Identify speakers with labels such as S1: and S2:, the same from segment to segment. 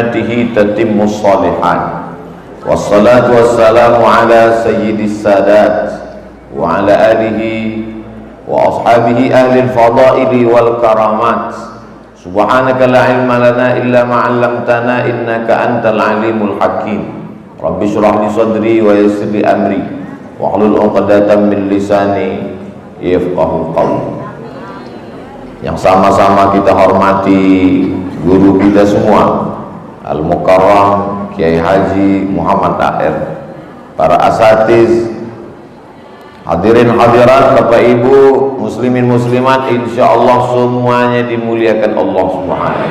S1: ni'matihi tatimmus shalihat. Wassalatu wassalamu ala sayyidis sadat wa ala alihi wa ashabihi ahli al-fadaili wal karamat. Subhanaka la ilma lana illa ma 'allamtana innaka antal alimul hakim. Rabbi shrah li sadri wa yassir li amri wahlul 'uqdatam min lisani yafqahu qawli. Yang sama-sama kita hormati guru kita semua, Al-Mukarram Kiai Haji Muhammad Air, para asatiz, hadirin hadirat, Bapak Ibu, muslimin muslimat, insyaallah semuanya dimuliakan Allah Subhanahu.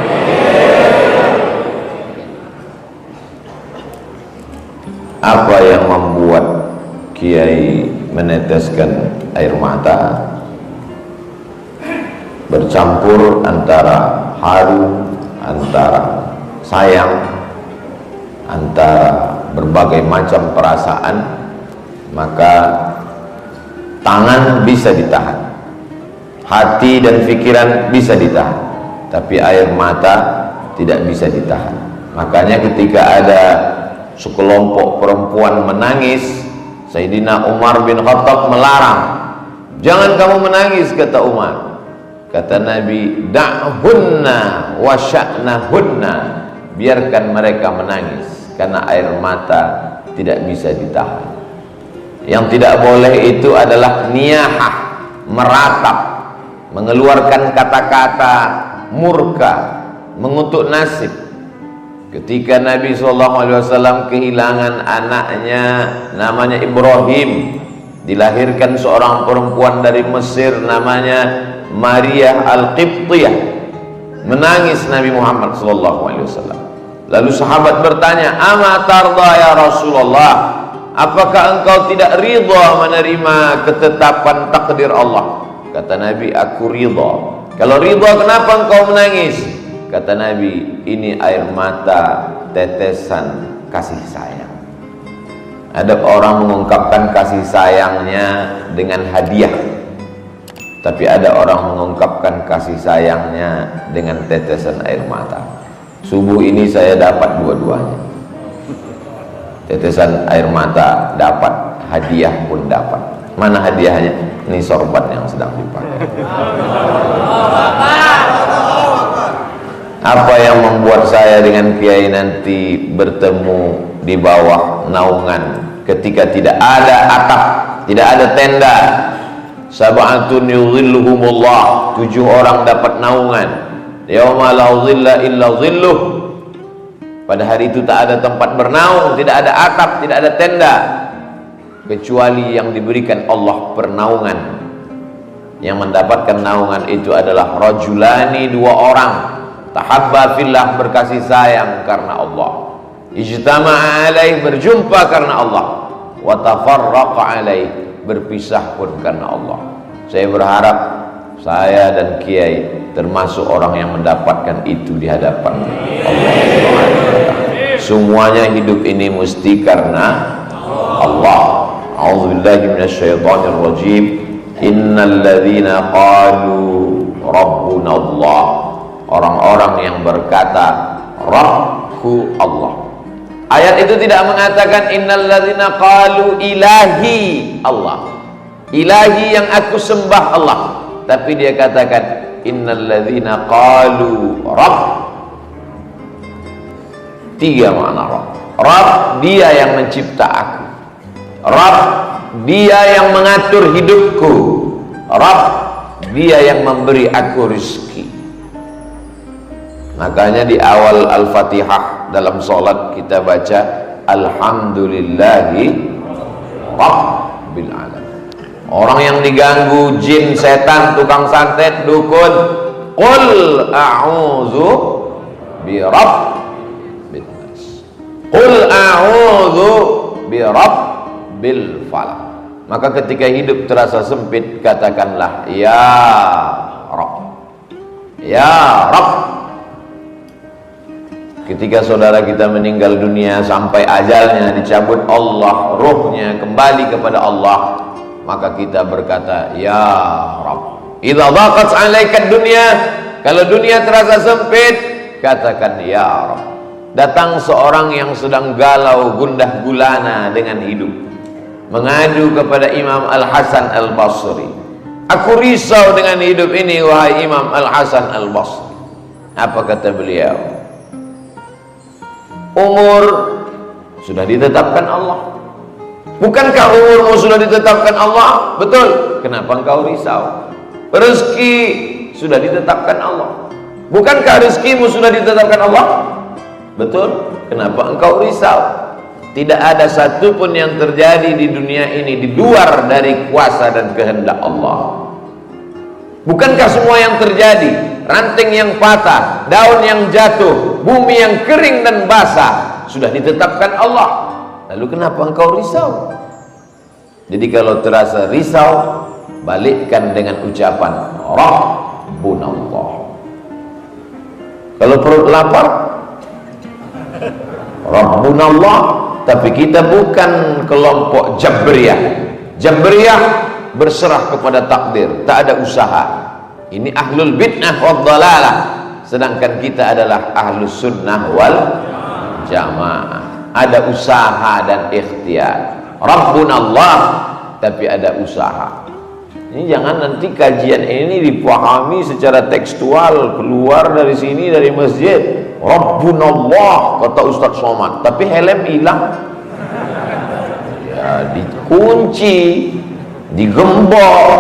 S1: Apa yang membuat Kiai meneteskan air mata? Bercampur antara haru, antara sayang, antara berbagai macam perasaan. Maka tangan bisa ditahan, hati dan pikiran bisa ditahan, tapi air mata tidak bisa ditahan. Makanya ketika ada sekelompok perempuan menangis, Sayyidina Umar bin Khattab melarang. Jangan kamu menangis, kata Umar. Kata Nabi, da'hunna wa sya'nahunna, biarkan mereka menangis, karena air mata tidak bisa ditahan. Yang tidak boleh itu adalah niyahah, meratap, mengeluarkan kata-kata murka, mengutuk nasib. Ketika Nabi SAW kehilangan anaknya namanya Ibrahim, dilahirkan seorang perempuan dari Mesir namanya Maria Al-Qibtiyah, menangis Nabi Muhammad SAW. Lalu sahabat bertanya, ama tarda ya Rasulullah, apakah engkau tidak ridha menerima ketetapan takdir Allah? Kata Nabi, aku ridha. Kalau ridha, kenapa engkau menangis? Kata Nabi, ini air mata tetesan kasih sayang. Ada orang mengungkapkan kasih sayangnya dengan hadiah, tapi ada orang mengungkapkan kasih sayangnya dengan tetesan air mata. Subuh ini saya dapat dua-duanya. Tetesan air mata dapat, hadiah pun dapat. Mana hadiahnya? Ini sorban yang sedang dipakai. Apa yang membuat saya dengan Kiai nanti bertemu di bawah naungan ketika tidak ada atap, tidak ada tenda? Sab'atun yudhilluhumullah, 7 orang dapat naungan. Yauma la dhilla illa dhilluh. Pada hari itu tak ada tempat bernaung, tidak ada atap, tidak ada tenda, kecuali yang diberikan Allah pernaungan. Yang mendapatkan naungan itu adalah rajulani, 2 orang, tahabba fillah, berkasih sayang karena Allah, ijtama'a alaih, berjumpa karena Allah, wa tafarraqa alaih, berpisah pun karena Allah. Saya berharap saya dan Kiai termasuk orang yang mendapatkan itu di hadapan Allah. Semuanya hidup ini mesti karena Allah. A'udzubillahi minasyaitonir rajim. Innal ladzina qalu rabbuna Allah, orang-orang yang berkata Rabbku Allah. Ayat itu tidak mengatakan innal ladzina qalu ilahi Allah, ilahi yang aku sembah Allah, tapi dia katakan innal ladzina qalu Rabb. 3 makna Rabb. Rabb, dia yang mencipta aku. Rabb, dia yang mengatur hidupku. Rabb, dia yang memberi aku rezeki. Makanya di awal Al-Fatihah dalam sholat kita baca Alhamdulillahi Rabbil Alamin. Orang yang diganggu jin, setan, tukang santet, dukun, qul a'udzu bi rabbin nas, qul a'udzu bi rabbil falaq. Maka ketika hidup terasa sempit, katakanlah ya Rabb, ya Rabb. Ketika saudara kita meninggal dunia sampai ajalnya dicabut Allah, ruhnya kembali kepada Allah, maka kita berkata ya Rabb. Idza dhaqat 'alaika dunya, kalau dunia terasa sempit, katakan ya Rabb. Datang seorang yang sedang galau gundah gulana dengan hidup, mengadu kepada Imam Al-Hasan Al-Basri. Aku risau dengan hidup ini wahai Imam Al-Hasan Al-Basri. Apa kata beliau? Umur sudah ditetapkan Allah. Bukankah umurmu sudah ditetapkan Allah? Betul. Kenapa engkau risau? Rezeki sudah ditetapkan Allah. Bukankah rezekimu sudah ditetapkan Allah? Betul. Kenapa engkau risau? Tidak ada satupun yang terjadi di dunia ini di luar dari kuasa dan kehendak Allah. Bukankah semua yang terjadi, ranting yang patah, daun yang jatuh, bumi yang kering dan basah, sudah ditetapkan Allah? Lalu kenapa engkau risau? Jadi kalau terasa risau, balikkan dengan ucapan Rabbunallah. Kalau perut lapar, Rabbunallah. Tapi kita bukan kelompok Jabriyah. Jabriyah berserah kepada takdir, tak ada usaha. Ini ahlul bid'ah wad dhalalah. Sedangkan kita adalah ahlus sunnah wal jamaah. Ada usaha dan ikhtiar. Rabbunallah, tapi ada usaha. Ini jangan nanti kajian ini dipahami secara tekstual, keluar dari sini dari masjid Rabbunallah kata Ustaz Somad, tapi helm hilang. Ya, dikunci, digembok,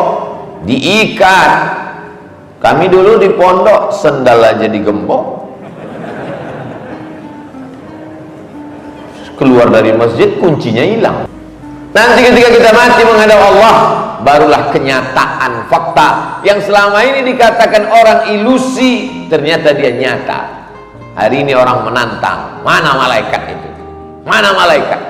S1: diikat. Kami dulu di pondok sendal aja digembok. Keluar dari masjid kuncinya hilang. Nanti ketika kita mati menghadap Allah, barulah kenyataan fakta yang selama ini dikatakan orang ilusi, ternyata dia nyata. Hari ini orang menantang, mana malaikat itu? Mana malaikat?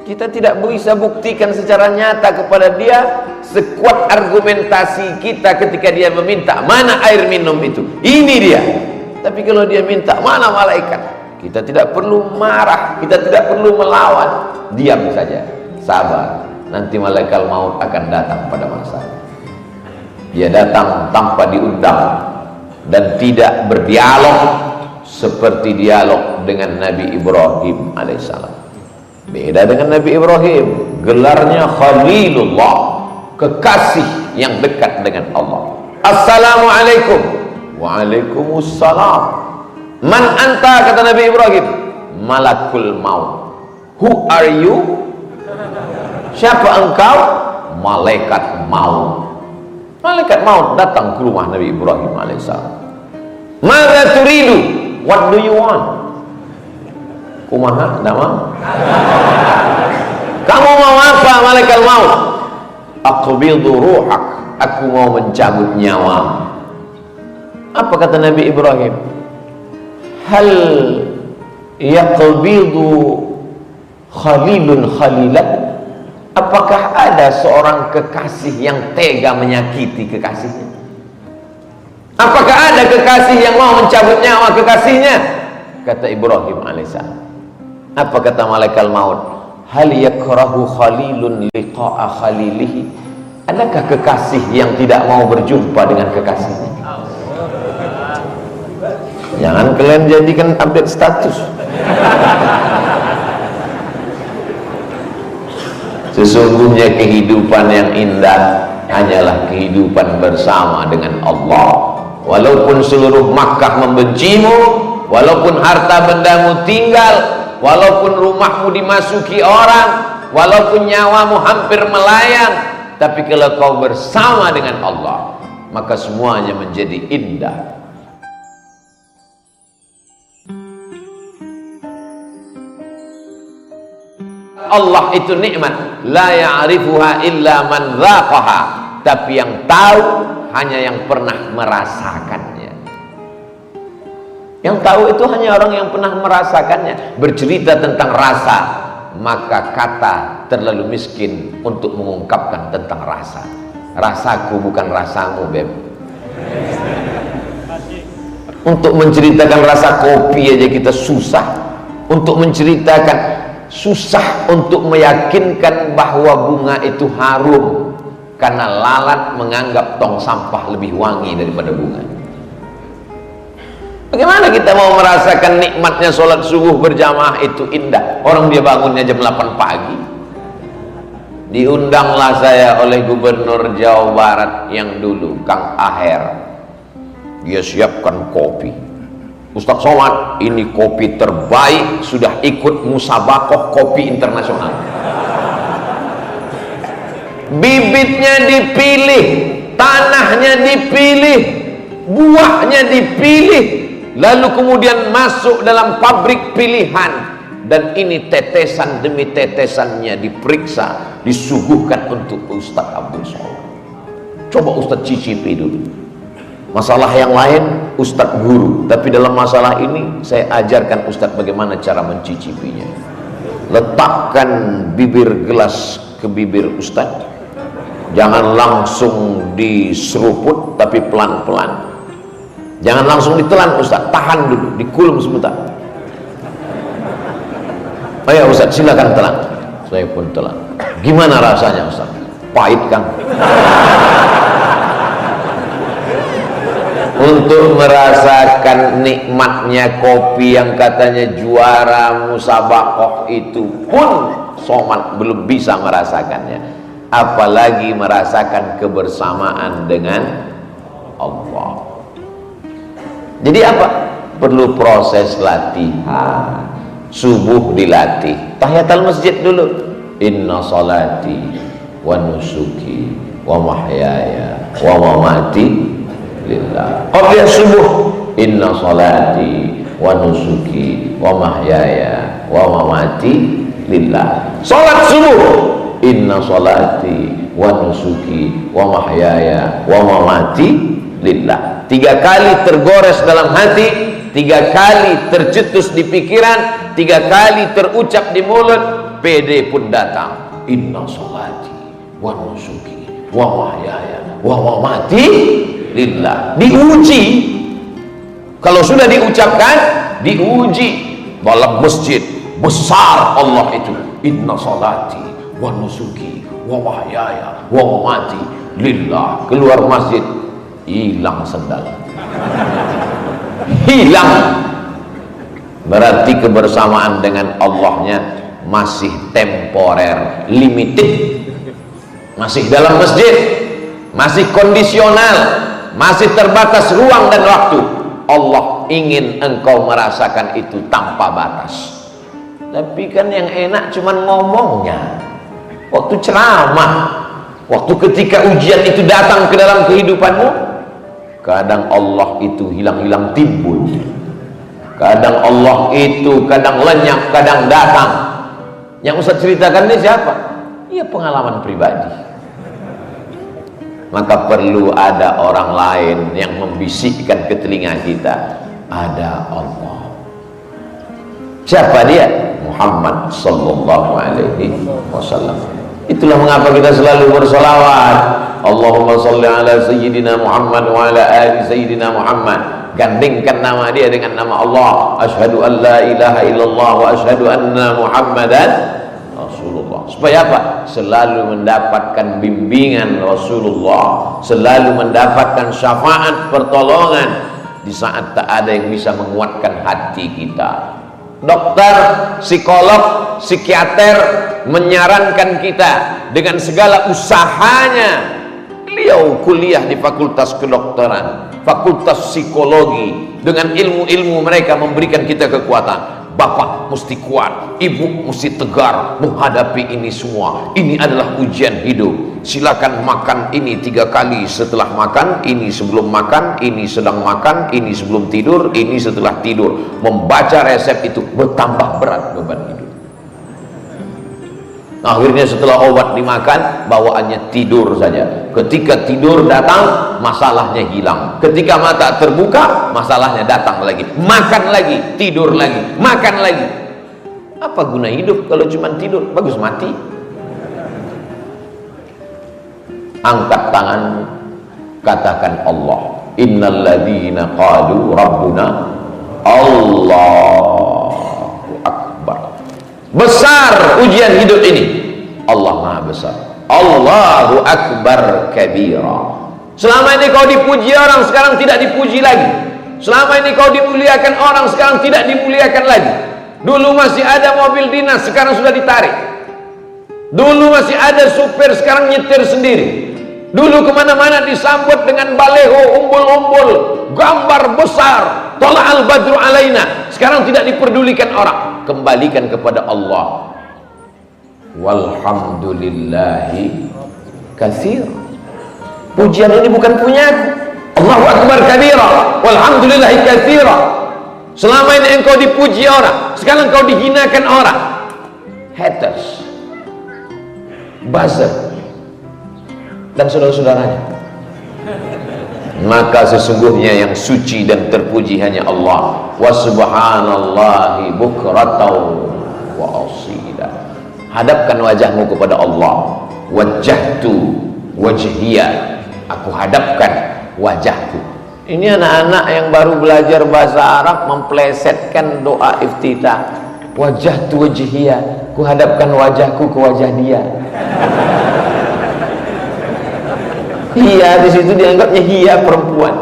S1: Kita tidak bisa buktikan secara nyata kepada dia sekuat argumentasi kita ketika dia meminta, mana air minum itu? Ini dia. Tapi kalau dia minta, mana malaikat? Kita tidak perlu marah, kita tidak perlu melawan. Diam saja, sabar. Nanti malaikat maut akan datang pada masanya. Dia datang tanpa diundang dan tidak berdialog seperti dialog dengan Nabi Ibrahim alaihissalam. Beda dengan Nabi Ibrahim, gelarnya Khalilullah, kekasih yang dekat dengan Allah. Assalamualaikum. Waalaikumsalam. Man anta, kata Nabi Ibrahim. Malakul maut. Who are you? Siapa engkau? Malaikat maut. Malaikat maut datang ke rumah Nabi Ibrahim alaihissalam. Mada turidu? What do you want? Kumaha nama? Kamu mau apa malaikat maut? Aqbidu ruhak. Aku mau mencabut nyawa. Apa kata Nabi Ibrahim? Hal yaqbidu khalilun khalilan? Apakah ada seorang kekasih yang tega menyakiti kekasihnya? Apakah ada kekasih yang mau mencabut nyawa kekasihnya? Kata Ibrahim alaihissalam. Apa kata malaikat maut? Hal yakrahu khalilun liqa'a khalilihi? Adakah kekasih yang tidak mau berjumpa dengan kekasihnya? Jangan kalian jadikan update status. Sesungguhnya kehidupan yang indah hanyalah kehidupan bersama dengan Allah. Walaupun seluruh Makkah membencimu, walaupun harta bendamu tinggal, walaupun rumahmu dimasuki orang, walaupun nyawamu hampir melayang, tapi kalau kau bersama dengan Allah, maka semuanya menjadi indah. Allah itu nikmat, la ya'rifuha illa man dzaqaha, tapi yang tahu hanya yang pernah merasakannya. Yang tahu itu hanya orang yang pernah merasakannya. Bercerita tentang rasa, maka kata terlalu miskin untuk mengungkapkan tentang rasa. Rasaku bukan rasamu, Beb. Untuk menceritakan rasa kopi aja kita susah. Untuk menceritakan, susah untuk meyakinkan bahwa bunga itu harum, karena lalat menganggap tong sampah lebih wangi daripada bunga. Bagaimana kita mau merasakan nikmatnya sholat subuh berjamaah itu indah? Orang dia bangunnya jam 8 pagi. Diundanglah saya oleh Gubernur Jawa Barat yang dulu, Kang Aher. Dia siapkan kopi. Ustaz Somad, ini kopi terbaik, sudah ikut musabakoh kopi internasional. Bibitnya dipilih, tanahnya dipilih, buahnya dipilih, lalu kemudian masuk dalam pabrik pilihan, dan ini tetesan demi tetesannya diperiksa, disuguhkan untuk Ustaz Abdul Somad. Coba Ustaz cicipi dulu. Masalah yang lain Ustaz guru, tapi dalam masalah ini saya ajarkan Ustaz bagaimana cara mencicipinya. Letakkan bibir gelas ke bibir Ustaz, jangan langsung diseruput, tapi pelan-pelan. Jangan langsung ditelan Ustaz, tahan dulu, dikulum sebentar. Ayo Ustaz, silakan telan. Saya pun telan. Gimana rasanya Ustaz? Pahit kan? Untuk merasakan nikmatnya kopi yang katanya juara musabakoh itu pun Somad belum bisa merasakannya, apalagi merasakan kebersamaan dengan Allah. Jadi apa? Perlu proses latihan. Subuh dilatih, tahiyatul masjid dulu. Inna salati wa nusuki wa mahyaya wa mamati lillah. Qabla subuh, inna salati wa nusuki wa mahyaya wa mamati lillah. Salat subuh, inna salati wa nusuki wa mahyaya wa mamati lillah. 3 kali tergores dalam hati, 3 kali tercetus di pikiran, 3 kali terucap di mulut, PD pun datang. Inna salati wa nusuki wa mahyaya wa mamati lillah. Diuji. Kalau sudah diucapkan, diuji. Dalam masjid besar Allah itu. Inna salati wa nusuki wa mahyaya wa mamati lillah. Keluar masjid, hilang sendal. Hilang. Berarti kebersamaan dengan Allahnya masih temporer, limited. Masih dalam masjid, masih kondisional, masih terbatas ruang dan waktu. Allah ingin engkau merasakan itu tanpa batas. Tapi kan yang enak cuman ngomongnya. Waktu ceramah, waktu ketika ujian itu datang ke dalam kehidupanmu, kadang Allah itu hilang-hilang timbul. Kadang Allah itu kadang lenyap, kadang datang. Yang Ustaz ceritakan ini siapa? Ya pengalaman pribadi. Maka perlu ada orang lain yang membisikkan ke telinga kita, ada Allah. Siapa dia? Muhammad sallallahu alaihi wasallam. Itulah mengapa kita selalu bersolawat. Allahumma salli ala sayyidina Muhammad wa ala ali sayyidina Muhammad. Gandingkan nama dia dengan nama Allah. Asyhadu an la ilaha illallah wa asyhadu anna Muhammadan Rasulullah. Supaya apa? Selalu mendapatkan bimbingan Rasulullah, selalu mendapatkan syafaat pertolongan di saat tak ada yang bisa menguatkan hati kita. Dokter, psikolog, psikiater menyarankan kita dengan segala usahanya. Beliau kuliah di fakultas kedokteran, fakultas psikologi, dengan ilmu-ilmu mereka memberikan kita kekuatan. Bapak mesti kuat, ibu mesti tegar menghadapi ini semua. Ini adalah ujian hidup. Silakan makan ini 3 kali setelah makan, ini sebelum makan, ini sedang makan, ini sebelum tidur, ini setelah tidur. Membaca resep itu bertambah berat beban hidup. Akhirnya setelah obat dimakan, bawaannya tidur saja. Ketika tidur datang, masalahnya hilang. Ketika mata terbuka, masalahnya datang lagi. Makan lagi, tidur lagi, makan lagi. Apa guna hidup kalau cuma tidur? Bagus mati. Angkat tangan, katakan Allah. Innal ladzina qalu rabbuna Allahu Akbar. Besar ujian hidup ini. Allah Maha Besar. Allahu Akbar kabira. Selama ini kau dipuji orang, sekarang tidak dipuji lagi. Selama ini kau dimuliakan orang, sekarang tidak dimuliakan lagi. Dulu masih ada mobil dinas, sekarang sudah ditarik. Dulu masih ada supir, sekarang nyetir sendiri. Dulu kemana-mana disambut dengan baleho, umbul-umbul, gambar besar, tola'al badru alaina. Sekarang tidak diperdulikan orang. Kembalikan kepada Allah. Walhamdulillahi katsir. Pujian ini bukan punyaku. Allahu akbar kabira, walhamdulillahi katsira. Selama ini engkau dipuji orang, sekarang engkau dihinakan orang. Haters, buzzer, dan saudara-saudaranya. Maka sesungguhnya yang suci dan terpuji hanya Allah. Wa subhanallahi bukratan wa asila. Hadapkan wajahmu kepada Allah. Wajjahtu wajhiya, aku hadapkan wajahku. Ini anak-anak yang baru belajar bahasa Arab memplesetkan doa iftitah. Wajjahtu wajhiya, ku hadapkan wajahku ke wajah dia. Hiya di situ dianggapnya hiya perempuan.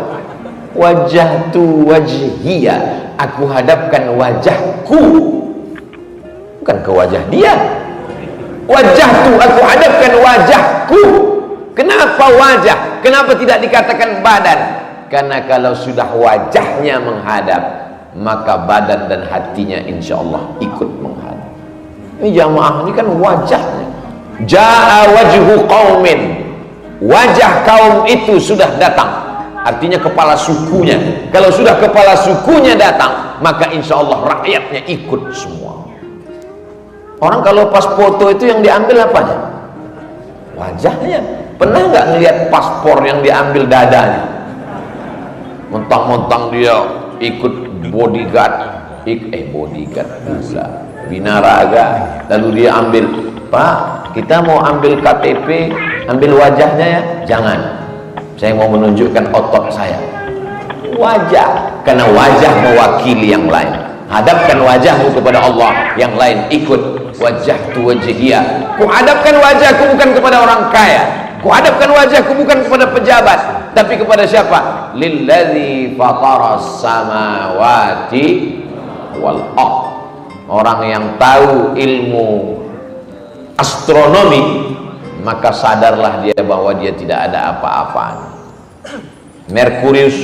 S1: Wajjahtu wajhiya, aku hadapkan wajahku, bukan ke wajah dia. Wajahtu, aku hadapkan wajahku. Kenapa wajah? Kenapa tidak dikatakan badan? Karena kalau sudah wajahnya menghadap, maka badan dan hatinya insya Allah ikut menghadap. Ini jamaah, ini kan wajahnya. Ja'a wajhu qaumin, wajah kaum itu sudah datang. Artinya kepala sukunya. Kalau sudah kepala sukunya datang, maka insya Allah rakyatnya ikut semua. Orang kalau pas foto itu yang diambil apanya? Wajahnya. Pernah nggak ngelihat paspor yang diambil dadanya? Mentang-mentang dia ikut bodyguard, bodyguard pula, binaraga, lalu dia ambil, Pak, kita mau ambil KTP, ambil wajahnya ya. Jangan, saya mau menunjukkan otot saya. Wajah, karena wajah mewakili yang lain. Hadapkan wajahmu kepada Allah, yang lain ikut. Wajjahtu wajhiya, ku hadapkan wajahku bukan kepada orang kaya, ku hadapkan wajahku bukan kepada pejabat, tapi kepada siapa? Lilladzi fataras samawati wal ardh. Orang yang tahu ilmu astronomi, maka sadarlah dia bahwa dia tidak ada apa-apanya. Merkurius,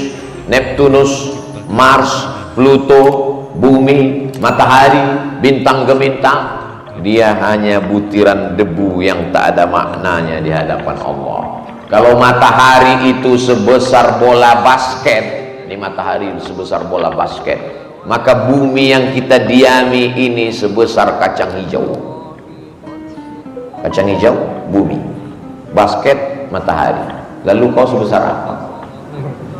S1: Neptunus, Mars, Pluto, bumi, matahari, bintang gemintang, dia hanya butiran debu yang tak ada maknanya di hadapan Allah. Kalau matahari itu sebesar bola basket, ini matahari sebesar bola basket, maka bumi yang kita diami ini sebesar kacang hijau. Kacang hijau, bumi, basket, matahari. Lalu kau sebesar apa?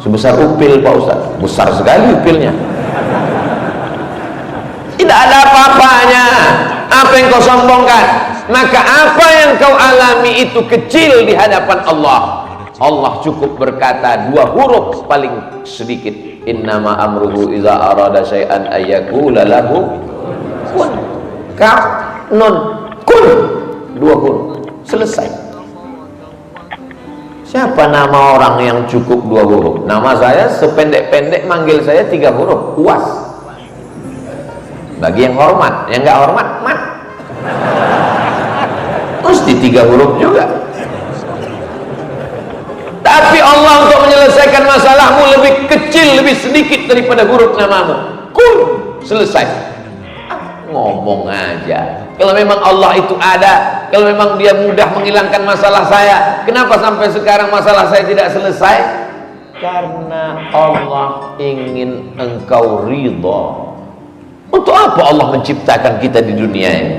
S1: Sebesar upil, Pak Ustaz. Besar sekali upilnya. Tidak ada apa-apanya. Apa yang kau sombongkan? Maka apa yang kau alami itu kecil di hadapan Allah. Allah cukup berkata 2 huruf paling sedikit. Innama amruhu iza arada syai'an ayyakula lahu kun. Kaf, nun, kun. 2 huruf. Selesai. Siapa nama orang yang cukup 2 huruf? Nama saya sependek-pendek manggil saya 3 huruf. Uas. Bagi yang hormat, yang nggak hormat, mat. Mesti 3 huruf juga. Tapi Allah untuk menyelesaikan masalahmu lebih kecil, lebih sedikit daripada huruf namamu. Kun, selesai. Ngomong aja. Kalau memang Allah itu ada, kalau memang dia mudah menghilangkan masalah saya, kenapa sampai sekarang masalah saya tidak selesai? Karena Allah ingin engkau ridha. Untuk apa Allah menciptakan kita di dunia ini?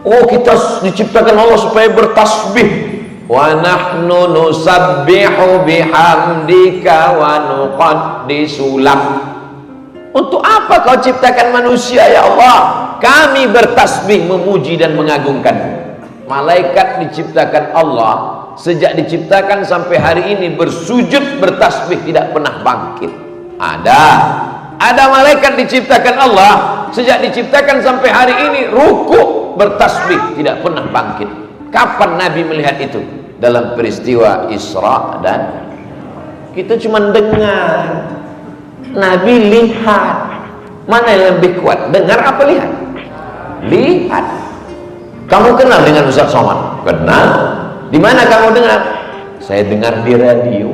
S1: Oh, kita diciptakan Allah supaya bertasbih. Wa nahnu nusabbihu bihamdika wa nuqaddisu lak. Untuk apa kau ciptakan manusia ya Allah? Kami bertasbih, memuji dan mengagungkan. Malaikat diciptakan Allah, sejak diciptakan sampai hari ini bersujud bertasbih, tidak pernah bangkit. Ada malaikat diciptakan Allah, sejak diciptakan sampai hari ini ruku bertasbih, tidak pernah bangkit. Kapan Nabi melihat itu? Dalam peristiwa Isra dan kita cuma dengar. Nabi lihat. Mana yang lebih kuat, dengar apa lihat? Lihat. Kamu kenal dengan Ustaz Somad? Kenal. Di mana kamu dengar? Saya dengar di radio.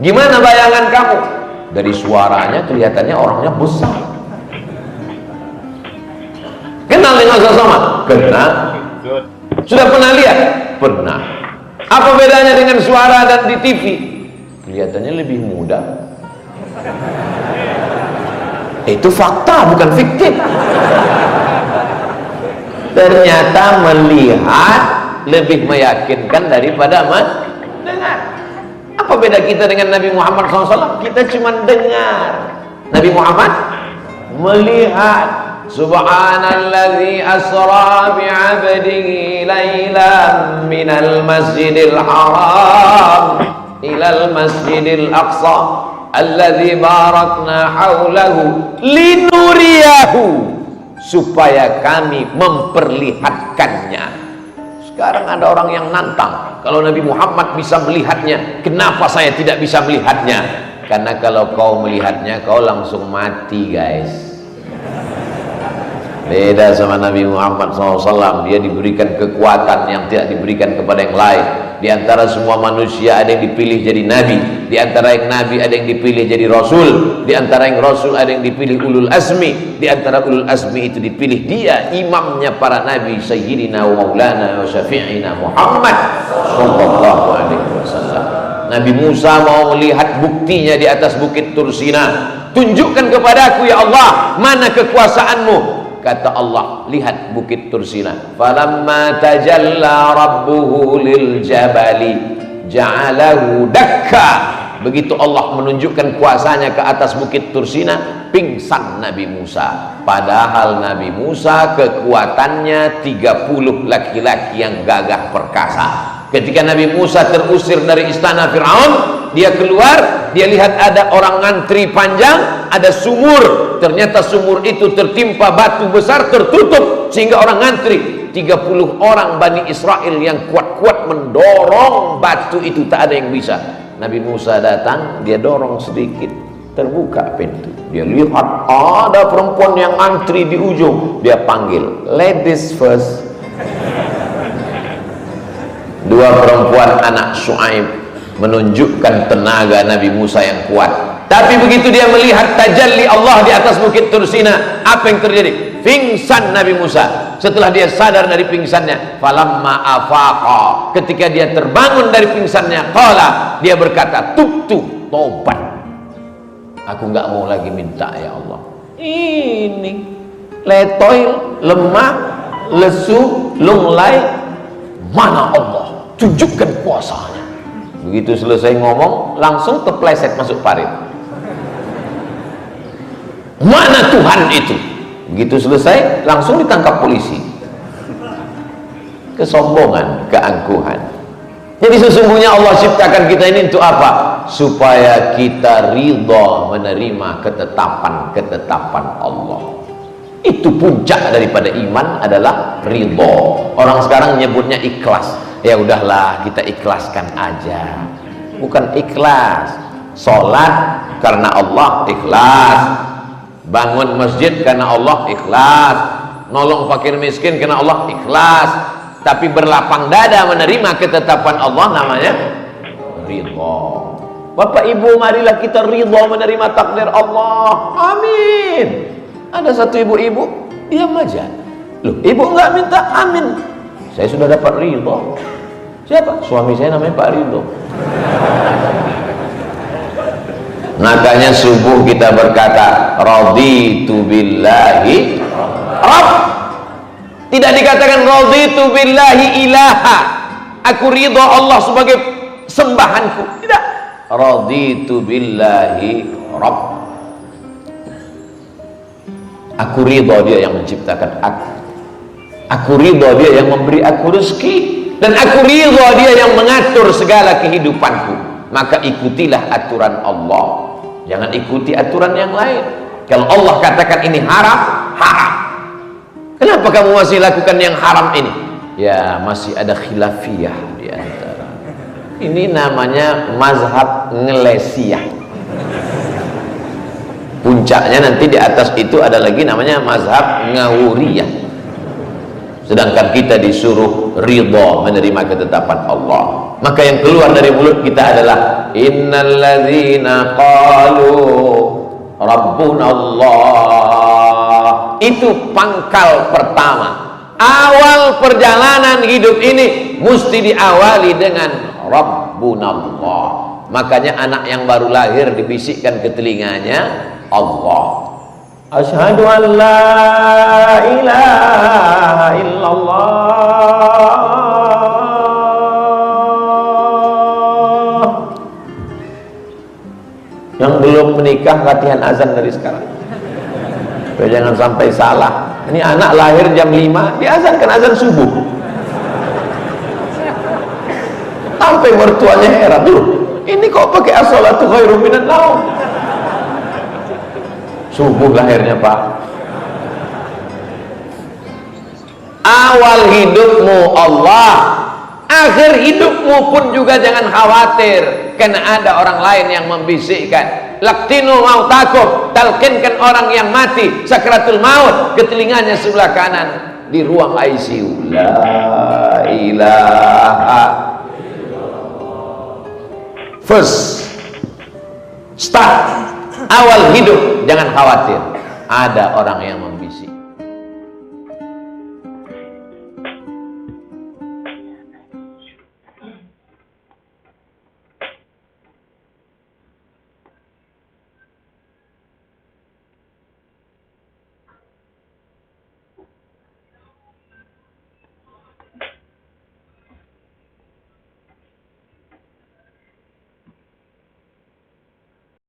S1: Gimana bayangan kamu? Dari suaranya kelihatannya orangnya besar. Kenal dengan Ustaz Somad? Kenal. Sudah pernah lihat? Pernah. Apa bedanya dengan suara dan di TV? Kelihatannya lebih muda. Itu fakta, bukan fiktif. Ternyata melihat lebih meyakinkan daripada mendengar. Apa beda kita dengan Nabi Muhammad SAW? Kita cuma dengar. Nabi Muhammad melihat. Subhanalladzi asra bi'abdihi laylan minal masjidil haram ilal masjidil aqsa alladzi barakna haulahu linuriyahu, supaya kami memperlihatkannya. Sekarang ada orang yang nantang, kalau Nabi Muhammad bisa melihatnya, kenapa saya tidak bisa melihatnya? Karena kalau kau melihatnya, kau langsung mati, guys. Beda sama Nabi Muhammad SAW. Dia diberikan kekuatan yang tidak diberikan kepada yang lain. Di antara semua manusia ada yang dipilih jadi nabi, di antara yang nabi ada yang dipilih jadi rasul, di antara yang rasul ada yang dipilih ulul azmi, di antara ulul azmi itu dipilih dia imamnya para nabi, sayyidina wa maulana wa syafi'ina Muhammad sallallahu alaihi wasallam. Nabi Musa mau melihat buktinya di atas bukit Tursina. Tunjukkan kepadaku ya Allah, mana kekuasaanmu? Kata Allah, lihat bukit Tursina. Falamma tajalla rabbuhu lil jabali ja'alahu dakka. Begitu Allah menunjukkan kuasanya ke atas bukit Tursina, pingsan Nabi Musa. Padahal Nabi Musa kekuatannya 30 laki-laki yang gagah perkasa. Ketika Nabi Musa terusir dari istana Fir'aun, dia keluar, dia lihat ada orang ngantri panjang, ada sumur. Ternyata sumur itu tertimpa batu besar, tertutup, sehingga orang ngantri 30 orang Bani Israel yang kuat-kuat mendorong batu itu, tak ada yang bisa. Nabi Musa datang, dia dorong sedikit, terbuka pintu. Dia lihat ada perempuan yang antri di ujung, dia panggil, ladies first. Dua perempuan anak Syuaib menunjukkan tenaga Nabi Musa yang kuat. Tapi begitu dia melihat tajalli Allah di atas bukit Tursina, apa yang terjadi? Pingsan Nabi Musa. Setelah dia sadar dari pingsannya, falamma afaqa, ketika dia terbangun dari pingsannya, qala, dia berkata, tubtu, tobat. Aku nggak mau lagi minta ya Allah. Ini letoil, lemah, lesu, lunglai, mana Allah? Tunjukkan kuasanya. Begitu selesai ngomong, langsung terpleset masuk parit. Mana Tuhan itu? Begitu selesai, langsung ditangkap polisi. Kesombongan, keangkuhan. Jadi sesungguhnya Allah ciptakan kita ini untuk apa? Supaya kita ridha menerima ketetapan Allah. Itu puncak daripada iman adalah ridha. Orang sekarang nyebutnya ikhlas. Ya udahlah, kita ikhlaskan aja. Bukan ikhlas. Sholat karena Allah, ikhlas. Bangun masjid karena Allah, ikhlas. Nolong fakir miskin karena Allah, ikhlas. Tapi berlapang dada menerima ketetapan Allah, namanya ridha. Bapak Ibu, marilah kita ridha menerima takdir Allah. Amin. Ada satu ibu-ibu diam aja. Loh, ibu enggak minta amin. Saya sudah dapat ridha. Siapa? Suami saya namanya Pak Ridho. Makanya subuh kita berkata raditu billahi rabb. Tidak dikatakan raditu billahi ilaha, aku ridha Allah sebagai sembahanku. Tidak. Raditu billahi rabb. Aku ridha dia yang menciptakan aku. Aku ridha dia yang memberi aku rezeki, dan aku ridha dia yang mengatur segala kehidupanku. Maka ikutilah aturan Allah, jangan ikuti aturan yang lain. Kalau Allah katakan ini haram, haram. Kenapa kamu masih lakukan yang haram ini? Ya, masih ada khilafiyah di antara. Ini namanya mazhab ngelesiyah. puncaknya nanti di atas itu ada lagi namanya mazhab Ngawuriyah. Sedangkan kita disuruh ridha menerima ketetapan Allah. Maka yang keluar dari mulut kita adalah innalladzina qalu rabbuna Allah. Itu pangkal pertama. Awal perjalanan hidup ini mesti diawali dengan rabbuna Allah. Makanya anak yang baru lahir dibisikkan ke telinganya Allah. Asyhadu an la ilaha illallah. Yang belum menikah latihan azan dari sekarang. Supaya jangan sampai salah. Ini anak lahir jam 5 diazankan azan subuh. Sampai mertuanya heran, tuh ini kok pakai as-salatu khairum minan naum. Subuh lahirnya Pak. Awal hidupmu Allah, akhir hidupmu pun juga jangan khawatir karena ada orang lain yang membisikkan. Laktinu mautakum, talqinkan orang yang mati sakratul maut ke telinganya sebelah kanan di ruang ICU. La ilaha. First start awal hidup jangan khawatir, ada orang yang